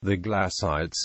The Glasites,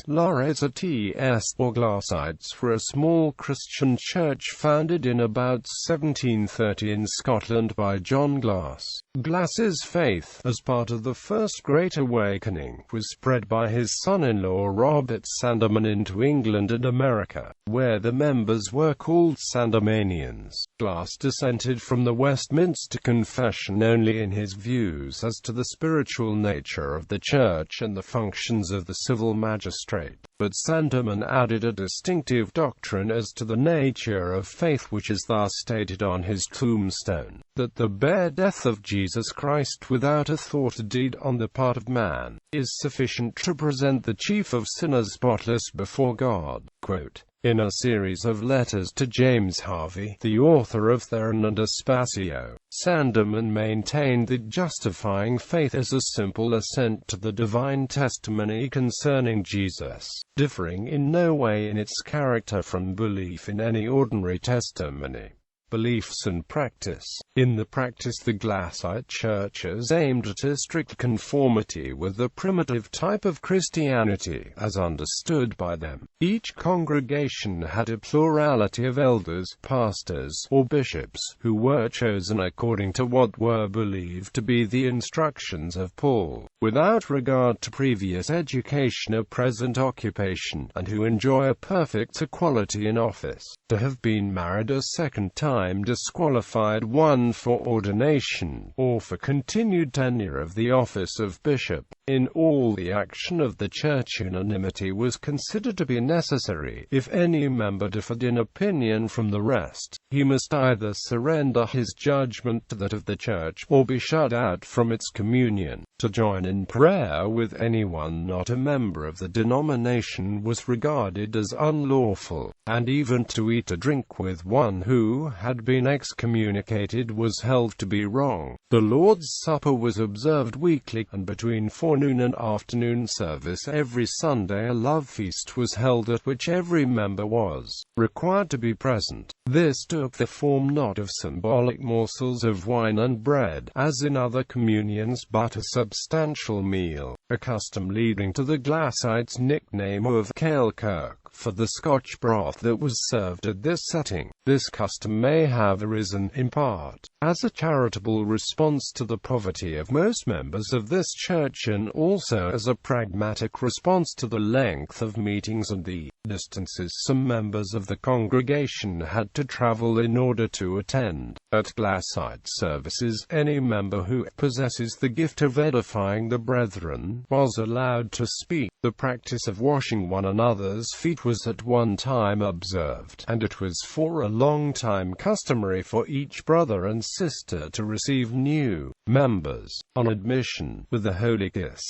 or Glasites, were a small Christian church founded in about 1730 in Scotland by John Glas. Glas's faith, as part of the First Great Awakening, was spread by his son-in-law Robert Sandeman into England and America, where the members were called Sandemanians. Glas dissented from the Westminster Confession only in his views as to the spiritual nature of the church and the functions of the civil magistrate, but Sandeman added a distinctive doctrine as to the nature of faith, which is thus stated on his tombstone, that the bare death of Jesus Christ without a thought or deed on the part of man is sufficient to present the chief of sinners spotless before God. Quote, in a series of letters to James Hervey, the author of Theron and Aspasio, Sandeman maintained that justifying faith is a simple assent to the divine testimony concerning Jesus, differing in no way in its character from belief in any ordinary testimony. Beliefs and practice. In the practice, the Glasite churches aimed at a strict conformity with the primitive type of Christianity, as understood by them. Each congregation had a plurality of elders, pastors, or bishops, who were chosen according to what were believed to be the instructions of Paul, without regard to previous education or present occupation, and who enjoy a perfect equality in office. To have been married a second time disqualified one for ordination, or for continued tenure of the office of bishop. In all, the action of the church unanimity was considered to be necessary. If any member differed in opinion from the rest, he must either surrender his judgment to that of the church, or be shut out from its communion. To join in prayer with anyone not a member of the denomination was regarded as unlawful, and even to eat or drink with one who had been excommunicated was held to be wrong. The Lord's Supper was observed weekly, and between forenoon and afternoon service every Sunday a love feast was held at which every member was required to be present. This took the form not of symbolic morsels of wine and bread, as in other communions, but a substantial meal, a custom leading to the Glasites' nickname of Kailkirk, for the Scotch broth that was served at this setting. This custom may have arisen, in part, as a charitable response to the poverty of most members of this church, and also as a pragmatic response to the length of meetings and the distances some members of the congregation had to travel in order to attend. At Glasite services, any member who possesses the gift of edifying the brethren was allowed to speak. The practice of washing one another's feet was at one time observed, and it was for a long time customary for each brother and sister to receive new members on admission with the holy kiss.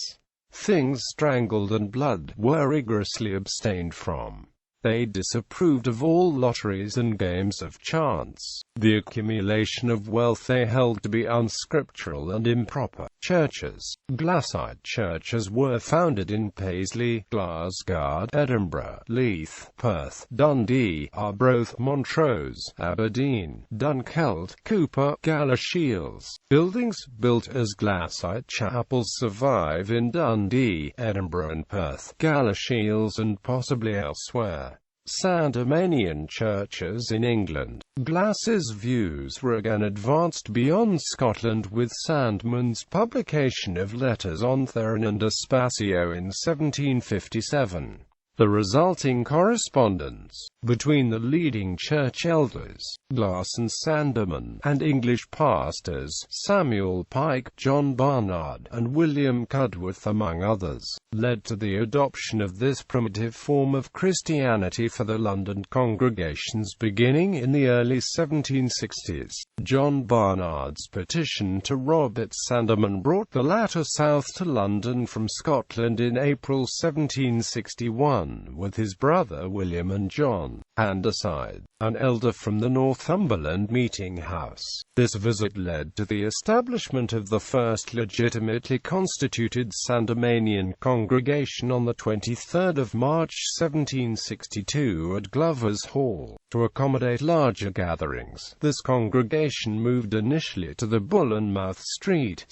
Things strangled and blood were rigorously abstained from. They disapproved of all lotteries and games of chance. The accumulation of wealth they held to be unscriptural and improper. Churches. Glasite churches were founded in Paisley, Glasgow, Edinburgh, Leith, Perth, Dundee, Arbroath, Montrose, Aberdeen, Dunkeld, Cooper, Galashiels. Buildings built as Glasite chapels survive in Dundee, Edinburgh and Perth, Galashiels and possibly elsewhere. Sandemanian churches in England. Glas's views were again advanced beyond Scotland with Sandeman's publication of letters on Theron and Aspasio in 1757. The resulting correspondence between the leading church elders, Glas and Sandeman, and English pastors, Samuel Pike, John Barnard, and William Cudworth among others, led to the adoption of this primitive form of Christianity for the London congregations beginning in the early 1760s. John Barnard's petition to Robert Sandeman brought the latter south to London from Scotland in April 1761, with his brother William and John. John, hand aside, an elder from the Northumberland meeting house. This visit led to the establishment of the first legitimately constituted Sandemanian congregation on the 23rd of March 1762 at Glover's Hall. To accommodate larger gatherings, this congregation moved initially to the Bull and Mouth Street,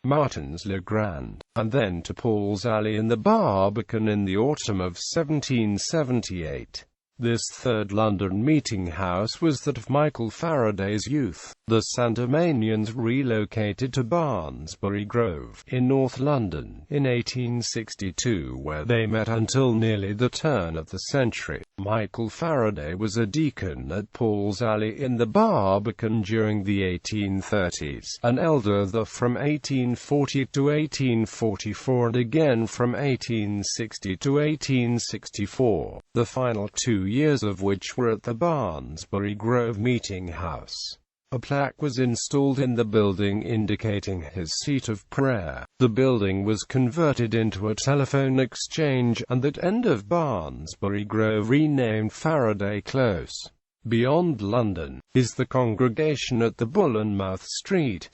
Martins-le-Grand, and then to Paul's Alley in the Barbican in the autumn of 1778. This third London meeting house was that of Michael Faraday's youth. The Sandemanians relocated to Barnsbury Grove, in North London, in 1862, where they met until nearly the turn of the century. Michael Faraday was a deacon at Paul's Alley in the Barbican during the 1830s, an elder from 1840 to 1844 and again from 1860 to 1864, the final 2 years of which were at the Barnsbury Grove meeting house. A plaque was installed in the building indicating his seat of prayer. The building was converted into a telephone exchange, and that end of Barnsbury Grove renamed Faraday Close. Beyond London is the congregation at the Bull and Mouth Street,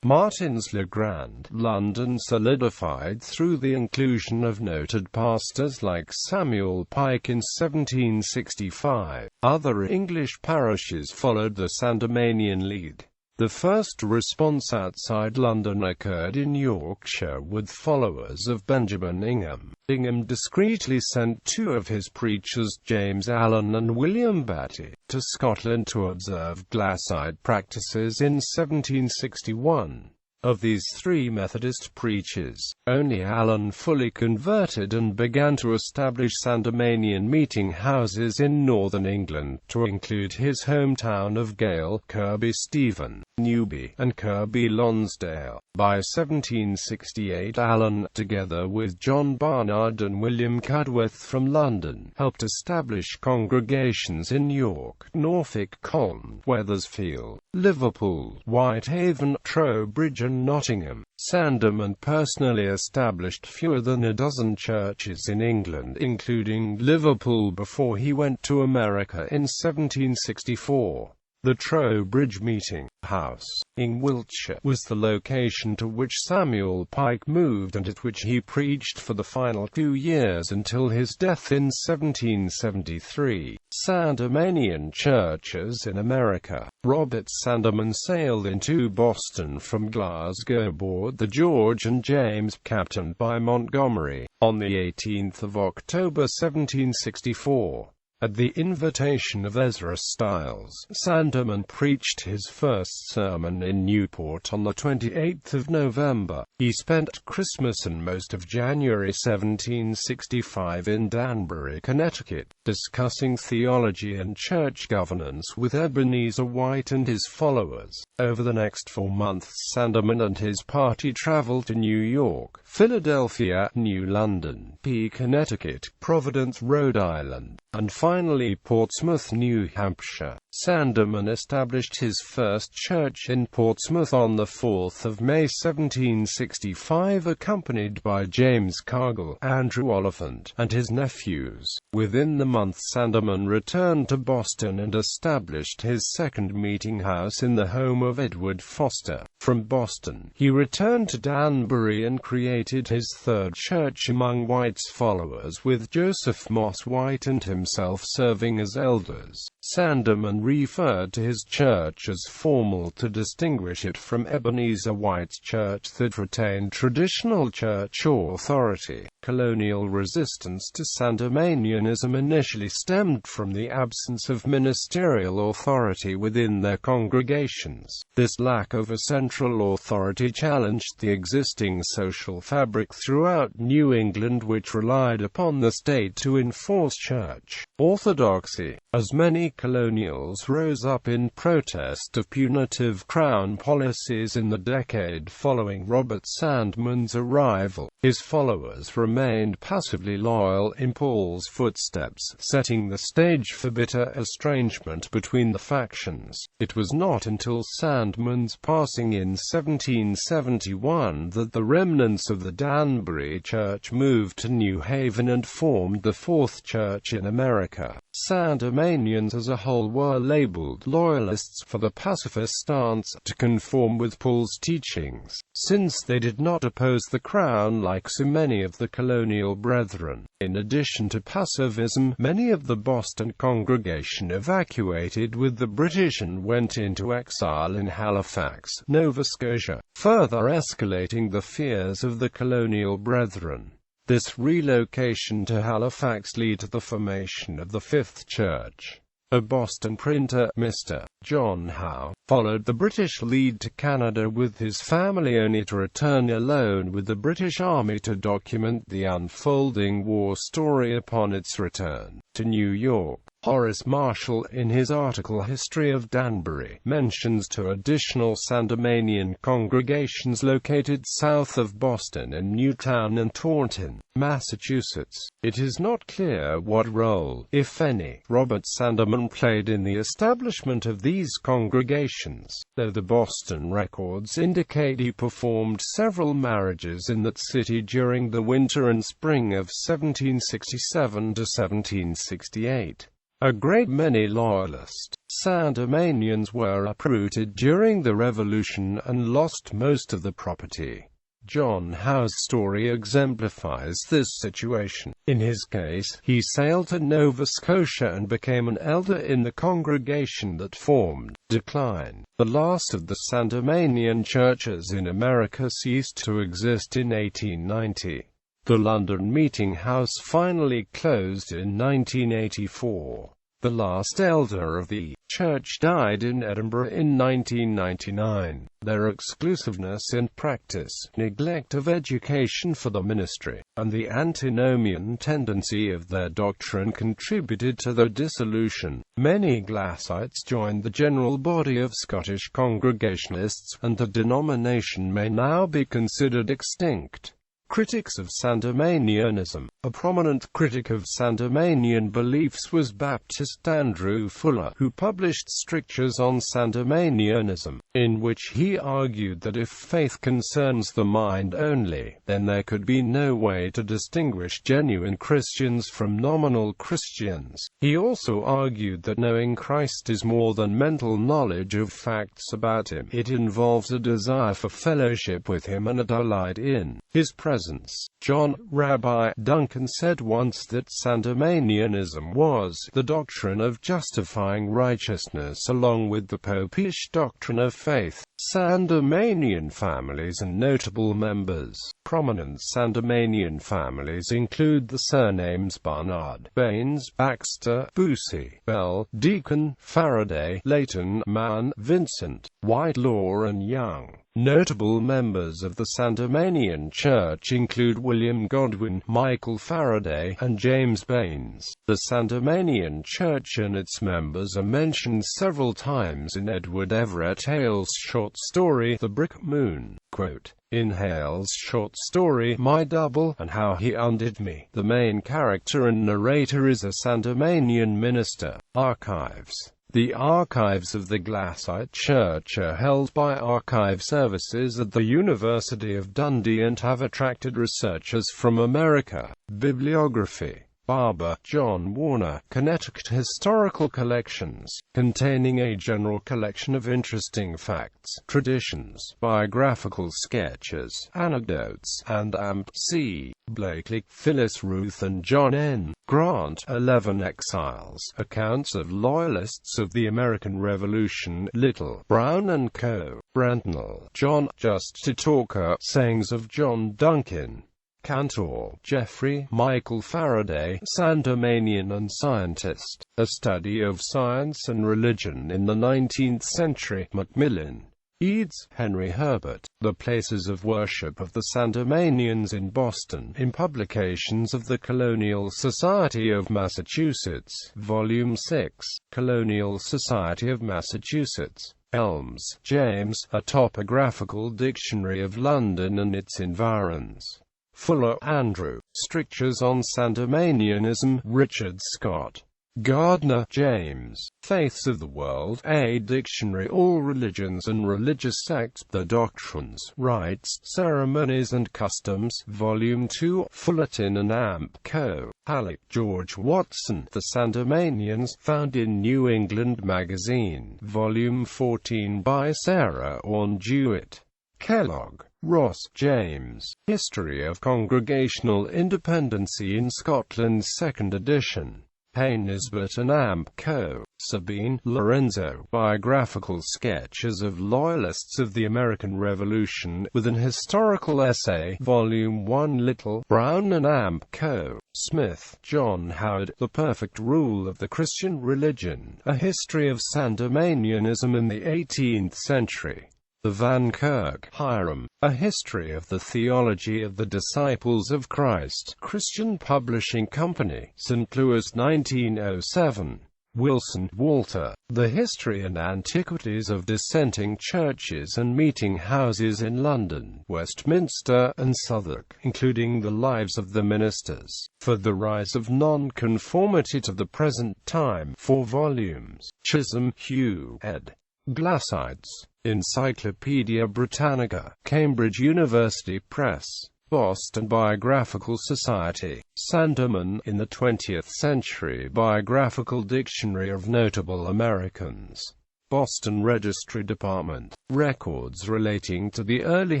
Martins-le-Grand. London solidified through the inclusion of noted pastors like Samuel Pike in 1765. Other English parishes followed the Sandemanian lead. The first response outside London occurred in Yorkshire with followers of Benjamin Ingham. Ingham discreetly sent 2 of his preachers, James Allen and William Batty, to Scotland to observe Glasite practices in 1761. Of these 3 Methodist preachers, only Allen fully converted and began to establish Sandemanian meeting houses in northern England, to include his hometown of Gale, Kirby Stephen, Newby, and Kirby Lonsdale. By 1768 Allen, together with John Barnard and William Cudworth from London, helped establish congregations in York, Norfolk, Colne, Wethersfield, Liverpool, Whitehaven, Trowbridge and Nottingham. Sandeman personally established fewer than a dozen churches in England, including Liverpool, before he went to America in 1764. The Trowbridge Meeting House, in Wiltshire, was the location to which Samuel Pike moved and at which he preached for the final 2 years until his death in 1773. Sandemanian churches in America. Robert Sandeman sailed into Boston from Glasgow aboard the George and James, captained by Montgomery, on the 18th of October 1764. At the invitation of Ezra Stiles, Sandeman preached his first sermon in Newport on the 28th of November. He spent Christmas and most of January 1765 in Danbury, Connecticut, discussing theology and church governance with Ebenezer White and his followers. Over the next 4 months, Sandeman and his party traveled to New York, Philadelphia, New London, Connecticut, Providence, Rhode Island, and finally Portsmouth, New Hampshire. Sandeman established his first church in Portsmouth on the 4th of May 1765, accompanied by James Cargill, Andrew Oliphant, and his nephews. Within the month, Sandeman returned to Boston and established his second meeting house in the home of Edward Foster. From Boston, he returned to Danbury and created his third church among White's followers, with Joseph Moss White and himself serving as elders. Sandeman referred to his church as formal to distinguish it from Ebenezer White's church that retained traditional church authority. Colonial resistance to Sandemanianism initially stemmed from the absence of ministerial authority within their congregations. This lack of a central authority challenged the existing social fabric throughout New England, which relied upon the state to enforce church orthodoxy. As many colonials rose up in protest of punitive Crown policies in the decade following Robert Sandeman's arrival, His followers remained passively loyal in Paul's footsteps, setting the stage for bitter estrangement between the factions. It was not until Sandeman's passing in 1771 that the remnants of the Danbury Church moved to New Haven and formed the Fourth Church in America. Sandemanians as a whole were labeled loyalists for the pacifist stance to conform with Paul's teachings, since they did not oppose the crown like so many of the colonial brethren. In addition to pacifism, many of the Boston congregation evacuated with the British and went into exile in Halifax, Nova Scotia, further escalating the fears of the colonial brethren. This relocation to Halifax led to the formation of the Fifth Church. A Boston printer, Mr. John Howe, followed the British lead to Canada with his family only to return alone with the British Army to document the unfolding war story upon its return to New York. Horace Marshall, in his article History of Danbury, mentions two additional Sandemanian congregations located south of Boston in Newtown and Taunton, Massachusetts. It is not clear what role, if any, Robert Sandeman played in the establishment of these congregations, though the Boston records indicate he performed several marriages in that city during the winter and spring of 1767 to 1768. A great many loyalist Sandemanians were uprooted during the Revolution and lost most of the property. John Howe's story exemplifies this situation. In his case, he sailed to Nova Scotia and became an elder in the congregation that formed Decline. The last of the Sandemanian churches in America ceased to exist in 1890. The London Meeting House finally closed in 1984. The last elder of the church died in Edinburgh in 1999. Their exclusiveness in practice, neglect of education for the ministry, and the antinomian tendency of their doctrine contributed to their dissolution. Many Glasites joined the general body of Scottish Congregationalists, and the denomination may now be considered extinct. Critics of Sandemanianism. A prominent critic of Sandemanian beliefs was Baptist Andrew Fuller, who published strictures on Sandemanianism, in which he argued that if faith concerns the mind only, then there could be no way to distinguish genuine Christians from nominal Christians. He also argued that knowing Christ is more than mental knowledge of facts about him. It involves a desire for fellowship with him and a delight in his presence. John Rabbi Duncan said once that Sandemanianism was the doctrine of justifying righteousness along with the popish doctrine of faith. Sandemanian families and notable members. Prominent Sandemanian families include the surnames Barnard, Baines, Baxter, Busey, Bell, Deacon, Faraday, Layton, Mann, Vincent, Whitelaw and Young. Notable members of the Sandemanian Church include William Godwin, Michael Faraday, and James Baines. The Sandemanian Church and its members are mentioned several times in Edward Everett Hale's short story, The Brick Moon. Quote, in Hale's short story, My Double, and How He Undid Me, the main character and narrator is a Sandemanian minister. Archives. The archives of the Glasite Church are held by Archive Services at the University of Dundee and have attracted researchers from America. Bibliography. Barber, John Warner, Connecticut Historical Collections, containing a general collection of interesting facts, traditions, biographical sketches, anecdotes, and amp. C. Blakely, Phyllis Ruth and John N. Grant, 11 Exiles, Accounts of Loyalists of the American Revolution, Little, Brown and Co., Brentnell, John, Just to Talker, Sayings of John Duncan, Cantor, Geoffrey, Michael Faraday, Sandemanian and Scientist, A Study of Science and Religion in the 19th Century, Macmillan. Eads, Henry Herbert, The Places of Worship of the Sandemanians in Boston, in Publications of the Colonial Society of Massachusetts, Volume 6, Colonial Society of Massachusetts. Elms, James, A Topographical Dictionary of London and its Environs. Fuller, Andrew. Strictures on Sandemanianism, Richard Scott. Gardner, James. Faiths of the World, A Dictionary, All Religions and Religious Sects, The Doctrines, Rites, Ceremonies and Customs, Volume 2, Fullerton and Amp Co. Halleck, George Watson. The Sandemanians, found in New England Magazine, Volume 14 by Sarah Orne Jewett. Kellogg, Ross, James. History of Congregational Independency in Scotland, 2nd edition. Nisbet and Amp Co. Sabine, Lorenzo. Biographical Sketches of Loyalists of the American Revolution, with an Historical Essay, Volume 1. Little, Brown and Amp Co. Smith, John Howard. The Perfect Rule of the Christian Religion, A History of Sandemanianism in the 18th Century. The Van Kirk, Hiram. A History of the Theology of the Disciples of Christ, Christian Publishing Company, St. Louis, 1907. Wilson, Walter. The History and Antiquities of Dissenting Churches and Meeting Houses in London, Westminster, and Southwark, including the Lives of the Ministers, for the Rise of Nonconformity to the Present Time, 4 volumes. Chisholm, Hugh, ed. Glasites. Encyclopaedia Britannica, Cambridge University Press. Boston Biographical Society. Sandeman, in the 20th Century Biographical Dictionary of Notable Americans. Boston Registry Department. Records relating to the early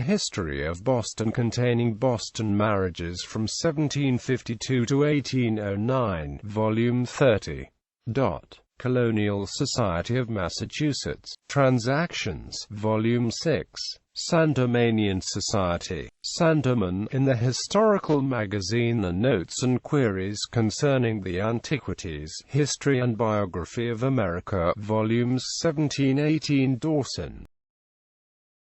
history of Boston containing Boston marriages from 1752 to 1809, Volume 30. Colonial Society of Massachusetts. Transactions, Volume 6. Sandemanian Society. Sandeman, in the Historical Magazine. The Notes and Queries Concerning the Antiquities, History and Biography of America, Volumes 17-18. Dawson.